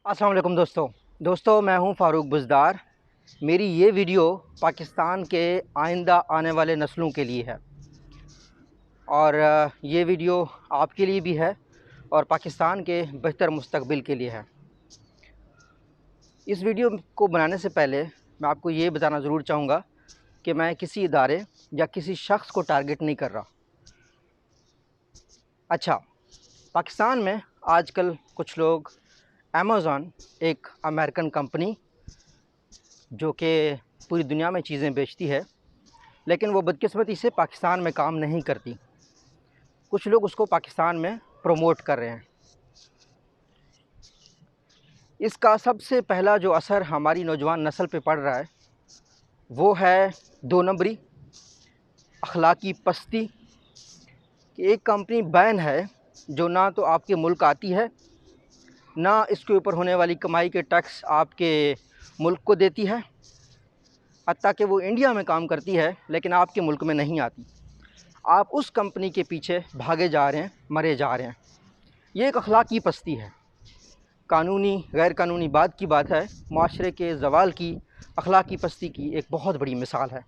अस्सलाम वालेकुम दोस्तों मैं हूं फ़ारूक बुज़दार। मेरी ये वीडियो पाकिस्तान के आइंदा आने वाले नस्लों के लिए है और ये वीडियो आपके लिए भी है और पाकिस्तान के बेहतर मुस्तकबिल के लिए है। इस वीडियो को बनाने से पहले मैं आपको ये बताना ज़रूर चाहूँगा कि मैं किसी इदारे या किसी शख्स को टारगेट नहीं कर रहा। अच्छा, पाकिस्तान में आजकल कुछ लोग अमेज़न, एक अमेरिकन कंपनी जो कि पूरी दुनिया में चीज़ें बेचती है, लेकिन वो बदकिस्मती से पाकिस्तान में काम नहीं करती। कुछ लोग उसको पाकिस्तान में प्रमोट कर रहे हैं। इसका सबसे पहला जो असर हमारी नौजवान नस्ल पे पड़ रहा है वो है 2 नंबरी, अखलाकी पस्ती। कि एक कंपनी बैन है जो ना तो आपके मुल्क आती है, ना इसके ऊपर होने वाली कमाई के टैक्स आपके मुल्क को देती है, हत्ता कि वो इंडिया में काम करती है लेकिन आपके मुल्क में नहीं आती। आप उस कंपनी के पीछे भागे जा रहे हैं, मरे जा रहे हैं। ये एक अखलाकी पस्ती है। कानूनी गैर कानूनी बात की बात है, माशरे के ज़वाल की अखलाकी पस्ती की एक बहुत बड़ी मिसाल है।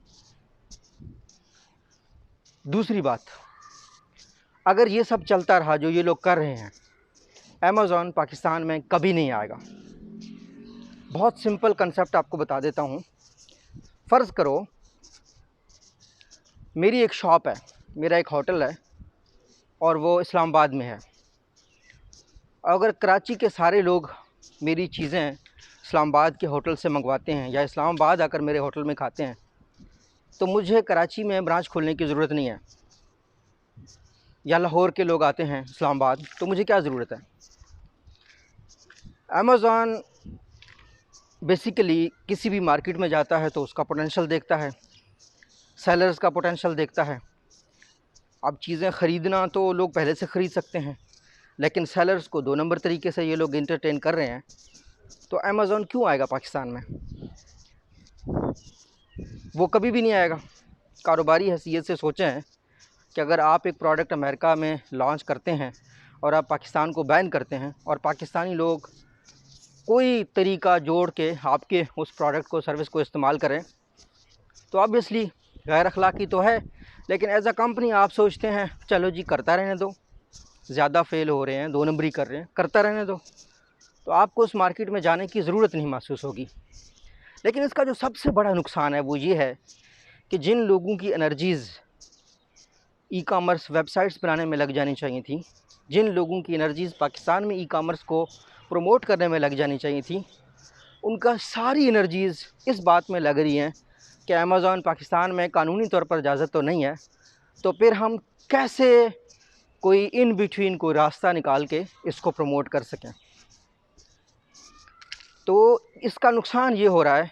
दूसरी बात, अगर ये सब चलता रहा जो ये लोग कर रहे हैं, अमेज़न पाकिस्तान में कभी नहीं आएगा। बहुत सिंपल कंसेप्ट आपको बता देता हूँ। फ़र्ज़ करो मेरी एक शॉप है, मेरा एक होटल है और वो इस्लामाबाद में है। अगर कराची के सारे लोग मेरी चीज़ें इस्लामाबाद के होटल से मंगवाते हैं या इस्लामाबाद आकर मेरे होटल में खाते हैं, तो मुझे कराची में ब्रांच खोलने की ज़रूरत नहीं है। या लाहौर के लोग आते हैं इस्लामाबाद, तो मुझे क्या ज़रूरत है। अमेज़न बेसिकली किसी भी मार्केट में जाता है तो उसका पोटेंशियल देखता है, सेलर्स का पोटेंशियल देखता है। अब चीज़ें ख़रीदना तो लोग पहले से ख़रीद सकते हैं, लेकिन सेलर्स को 2 नंबर तरीके से ये लोग इंटरटेन कर रहे हैं। तो अमेज़न क्यों आएगा पाकिस्तान में? वो कभी भी नहीं आएगा। कारोबारी हैसियत से सोचें कि अगर आप एक प्रोडक्ट अमेरिका में लॉन्च करते हैं और आप पाकिस्तान को बैन करते हैं और पाकिस्तानी लोग कोई तरीका जोड़ के आपके उस प्रोडक्ट को, सर्विस को इस्तेमाल करें, तो ऑब्वियसली गैर अखलाकी तो है, लेकिन एज अ कंपनी आप सोचते हैं चलो जी करता रहने दो, ज़्यादा फेल हो रहे हैं, 2 नंबरी कर रहे हैं, करता रहने दो, तो आपको उस मार्केट में जाने की ज़रूरत नहीं महसूस होगी। लेकिन इसका जो सबसे बड़ा नुकसान है वो ये है कि जिन लोगों की एनर्जीज़ ई कामर्स वेबसाइट्स बनाने में लग जानी चाहिए थी, जिन लोगों की एनर्जीज़ पाकिस्तान में ई कामर्स को प्रमोट करने में लग जानी चाहिए थी, उनका सारी एनर्जीज़ इस बात में लग रही हैं कि अमेज़न पाकिस्तान में कानूनी तौर पर इजाज़त तो नहीं है, तो फिर हम कैसे कोई इन बिटवीन कोई रास्ता निकाल के इसको प्रमोट कर सकें। तो इसका नुकसान ये हो रहा है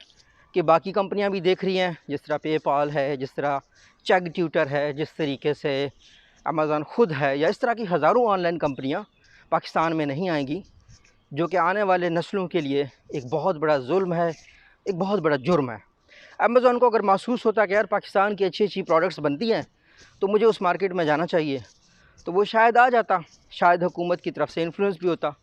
कि बाकी कंपनियां भी देख रही हैं, जिस तरह पेपाल है, जिस तरह चैग ट्यूटर है, जिस तरीके से अमेज़न ख़ुद है, या इस तरह की हज़ारों ऑनलाइन कंपनियां पाकिस्तान में नहीं आएंगी, जो कि आने वाले नस्लों के लिए एक बहुत बड़ा जुल्म है, एक बहुत बड़ा जुर्म है। अमेज़न को अगर महसूस होता कि यार पाकिस्तान की अच्छी अच्छी प्रोडक्ट्स बनती हैं तो मुझे उस मार्केट में जाना चाहिए, तो वो शायद आ जाता, शायद हुकूमत की तरफ से इन्फ्लुएंस भी होता।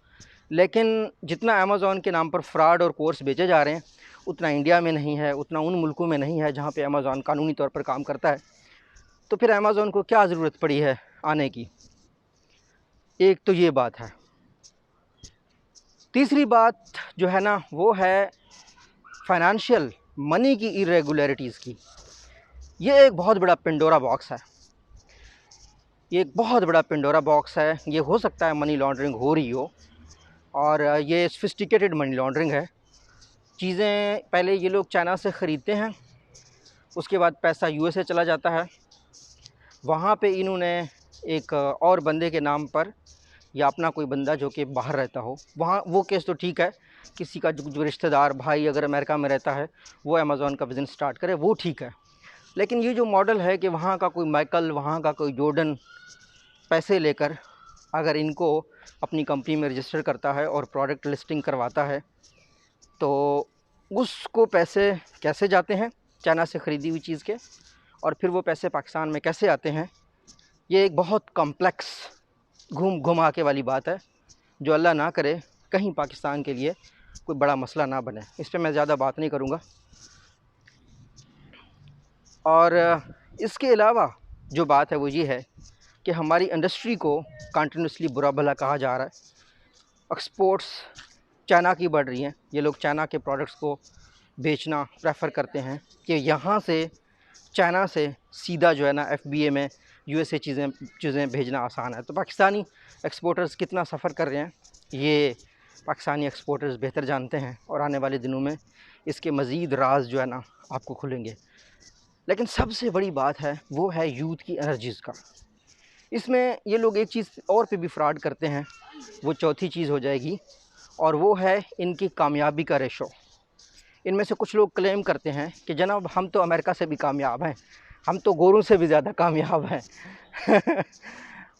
लेकिन जितना अमेज़न के नाम पर फ्रॉड और कोर्स बेचे जा रहे हैं उतना इंडिया में नहीं है, उतना उन मुल्कों में नहीं है जहाँ पे अमेज़न कानूनी तौर पर काम करता है। तो फिर अमेज़न को क्या ज़रूरत पड़ी है आने की? एक तो ये बात है। तीसरी बात जो है ना, वो है फाइनेंशियल मनी की इरेगुलरिटीज़ की। ये एक बहुत बड़ा पेंडोरा बॉक्स है, ये एक बहुत बड़ा पेंडोरा बॉक्स है। ये हो सकता है मनी लॉन्ड्रिंग हो रही हो, और ये सोफिस्टिकेटेड मनी लॉन्ड्रिंग है। चीज़ें पहले ये लोग चाइना से ख़रीदते हैं, उसके बाद पैसा यूएसए चला जाता है, वहाँ पे इन्होंने एक और बंदे के नाम पर, या अपना कोई बंदा जो कि बाहर रहता हो, वहाँ वो केस तो ठीक है, किसी का जो रिश्तेदार भाई अगर अमेरिका में रहता है वो अमेज़न का बिज़नेस स्टार्ट करे, वो ठीक है। लेकिन ये जो मॉडल है कि वहाँ का कोई माइकल, वहाँ का कोई जॉर्डन पैसे लेकर अगर इनको अपनी कंपनी में रजिस्टर करता है और प्रोडक्ट लिस्टिंग करवाता है, तो उसको पैसे कैसे जाते हैं चाइना से ख़रीदी हुई चीज़ के, और फिर वो पैसे पाकिस्तान में कैसे आते हैं, ये एक बहुत कॉम्प्लेक्स घूम घुमा के वाली बात है, जो अल्लाह ना करे کہیں پاکستان کے لیے کوئی بڑا مسئلہ نہ بنے. اس پہ میں زیادہ بات نہیں کروں گا. اور اس کے علاوہ جو بات ہے وہ یہ ہے کہ ہماری انڈسٹری کو کنٹینیوسلی برا بھلا کہا جا رہا ہے. ایکسپورٹس چائنا کی بڑھ رہی ہیں. یہ لوگ چائنا کے پروڈکٹس کو بیچنا پریفر کرتے ہیں کہ یہاں سے چائنا سے سیدھا جو ہے نا FBA میں USA چیزیں بھیجنا آسان ہے. تو پاکستانی ایکسپورٹرز کتنا سفر کر رہے ہیں یہ پاکستانی ایکسپورٹرز بہتر جانتے ہیں، اور آنے والے دنوں میں اس کے مزید راز جو ہے نا آپ کو کھلیں گے. لیکن سب سے بڑی بات ہے وہ ہے یوتھ کی انرجیز کا. اس میں یہ لوگ ایک چیز اور پہ بھی فراڈ کرتے ہیں، وہ چوتھی چیز ہو جائے گی، اور وہ ہے ان کی کامیابی کا ریشو. ان میں سے کچھ لوگ کلیم کرتے ہیں کہ جناب ہم تو امریکہ سے بھی کامیاب ہیں، ہم تو گوروں سے بھی زیادہ کامیاب ہیں.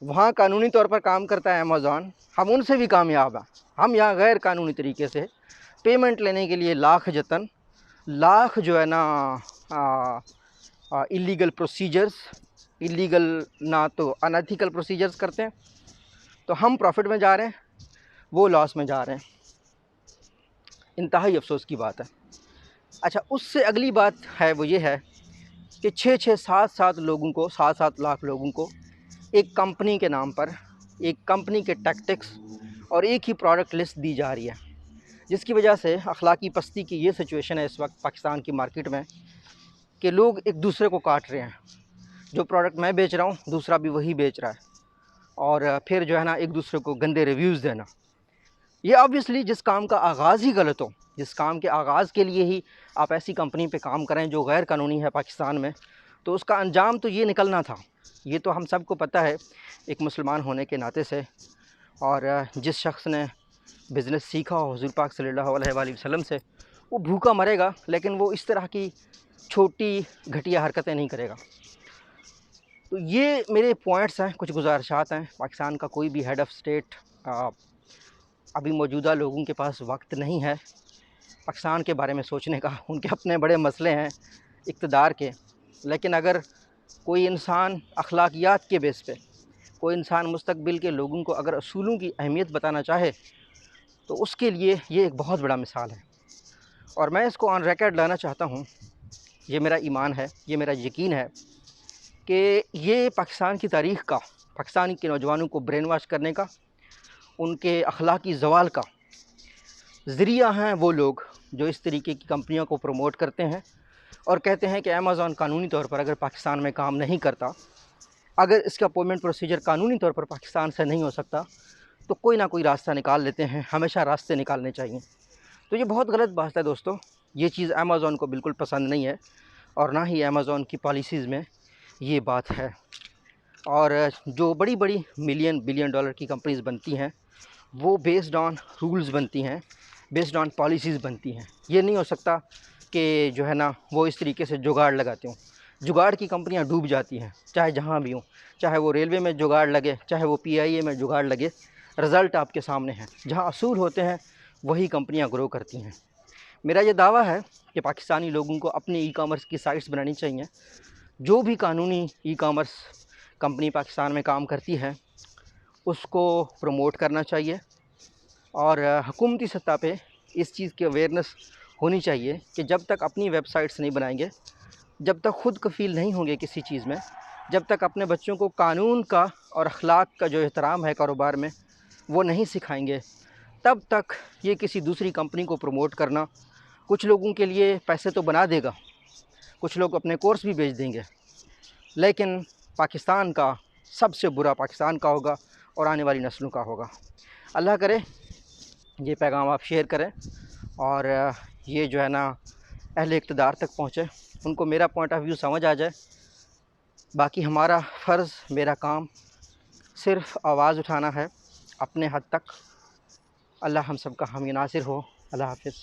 وہاں قانونی طور پر کام کرتا ہے امیزون، ہم ان سے بھی کامیاب ہیں. ہم یہاں غیر قانونی طریقے سے پیمنٹ لینے کے لیے لاکھ جتن، لاکھ جو ہے نا اللیگل پروسیجرز، اللیگل نہ تو انیتھیکل پروسیجرز کرتے ہیں. تو ہم پروفٹ میں جا رہے ہیں، وہ لاس میں جا رہے ہیں. انتہائی افسوس کی بات ہے. اچھا، اس سے اگلی بات ہے وہ یہ ہے کہ 7 لوگوں کو 7 لاکھ لوگوں کو ایک کمپنی کے نام پر، ایک کمپنی کے ٹیکٹکس اور ایک ہی پروڈکٹ لسٹ دی جا رہی ہے، جس کی وجہ سے اخلاقی پستی کی یہ سچویشن ہے اس وقت پاکستان کی مارکیٹ میں کہ لوگ ایک دوسرے کو کاٹ رہے ہیں. جو پروڈکٹ میں بیچ رہا ہوں دوسرا بھی وہی بیچ رہا ہے، اور پھر جو ہے نا ایک دوسرے کو گندے ریویوز دینا. یہ آبویسلی جس کام کا آغاز ہی غلط ہو، جس کام کے آغاز کے لیے ہی آپ ایسی کمپنی پہ کام کریں جو غیر قانونی ہے پاکستان میں، تو اس کا انجام تو یہ نکلنا تھا. یہ تو ہم سب کو پتہ ہے ایک مسلمان ہونے کے ناطے سے. اور جس شخص نے بزنس سیکھا ہو حضور پاک صلی اللہ علیہ وآلہ وسلم سے، وہ بھوکا مرے گا، لیکن وہ اس طرح کی چھوٹی گھٹیا حرکتیں نہیں کرے گا. تو یہ میرے پوائنٹس ہیں، کچھ گزارشات ہیں. پاکستان کا کوئی بھی ہیڈ آف اسٹیٹ ابھی موجودہ لوگوں کے پاس وقت نہیں ہے پاکستان کے بارے میں سوچنے کا. ان کے اپنے بڑے مسئلے ہیں اقتدار کے. لیکن اگر کوئی انسان اخلاقیات کے بیس پہ، کوئی انسان مستقبل کے لوگوں کو اگر اصولوں کی اہمیت بتانا چاہے تو اس کے لیے یہ ایک بہت بڑا مثال ہے. اور میں اس کو آن ریکارڈ لانا چاہتا ہوں. یہ میرا ایمان ہے، یہ میرا یقین ہے کہ یہ پاکستان کی تاریخ کا، پاکستان کے نوجوانوں کو برین واش کرنے کا، ان کے اخلاقی زوال کا ذریعہ ہیں وہ لوگ جو اس طریقے کی کمپنیوں کو پروموٹ کرتے ہیں اور کہتے ہیں کہ امیزون قانونی طور پر اگر پاکستان میں کام نہیں کرتا، اگر اس کا پیمنٹ پروسیجر قانونی طور پر پاکستان سے نہیں ہو سکتا، تو کوئی نہ کوئی راستہ نکال لیتے ہیں. ہمیشہ راستے نکالنے چاہیے. تو یہ بہت غلط بات ہے دوستو. یہ چیز امیزون کو بالکل پسند نہیں ہے، اور نہ ہی امیزون کی پالیسیز میں یہ بات ہے. اور جو بڑی بڑی بلین ڈالر کی کمپنیز بنتی ہیں وہ بیسڈ آن رولز بنتی ہیں، بیسڈ آن پالیسیز بنتی ہیں. یہ نہیں ہو سکتا کہ جو ہے نا وہ اس طریقے سے جگاڑ لگاتے ہوں. جگاڑ کی کمپنیاں ڈوب جاتی ہیں، چاہے جہاں بھی ہوں، چاہے وہ ریلوے میں جگاڑ لگے، چاہے وہ PIA میں جگاڑ لگے. رزلٹ آپ کے سامنے ہیں. جہاں اصول ہوتے ہیں وہی کمپنیاں گرو کرتی ہیں. میرا یہ دعویٰ ہے کہ پاکستانی لوگوں کو اپنی ای کامرس کی سائٹس بنانی چاہیے. جو بھی قانونی ای کامرس کمپنی پاکستان میں کام کرتی ہے اس کو پروموٹ کرنا چاہیے، اور حکومتی سطح پہ اس چیز کی اویئرنیس ہونی چاہیے کہ جب تک اپنی ویب سائٹس نہیں بنائیں گے، جب تک خود کفیل نہیں ہوں گے کسی چیز میں، جب تک اپنے بچوں کو قانون کا اور اخلاق کا جو احترام ہے کاروبار میں وہ نہیں سکھائیں گے، تب تک یہ کسی دوسری کمپنی کو پروموٹ کرنا کچھ لوگوں کے لیے پیسے تو بنا دے گا، کچھ لوگ اپنے کورس بھی بیچ دیں گے، لیکن پاکستان کا سب سے برا پاکستان کا ہوگا اور آنے والی نسلوں کا ہوگا. اللہ کرے یہ پیغام آپ شیئر کریں اور یہ جو ہے نا اہل اقتدار تک پہنچے، ان کو میرا پوائنٹ آف ویو سمجھ آ جائے. باقی ہمارا فرض، میرا کام صرف آواز اٹھانا ہے اپنے حد تک. اللہ ہم سب کا حامی ناصر ہو. اللہ حافظ.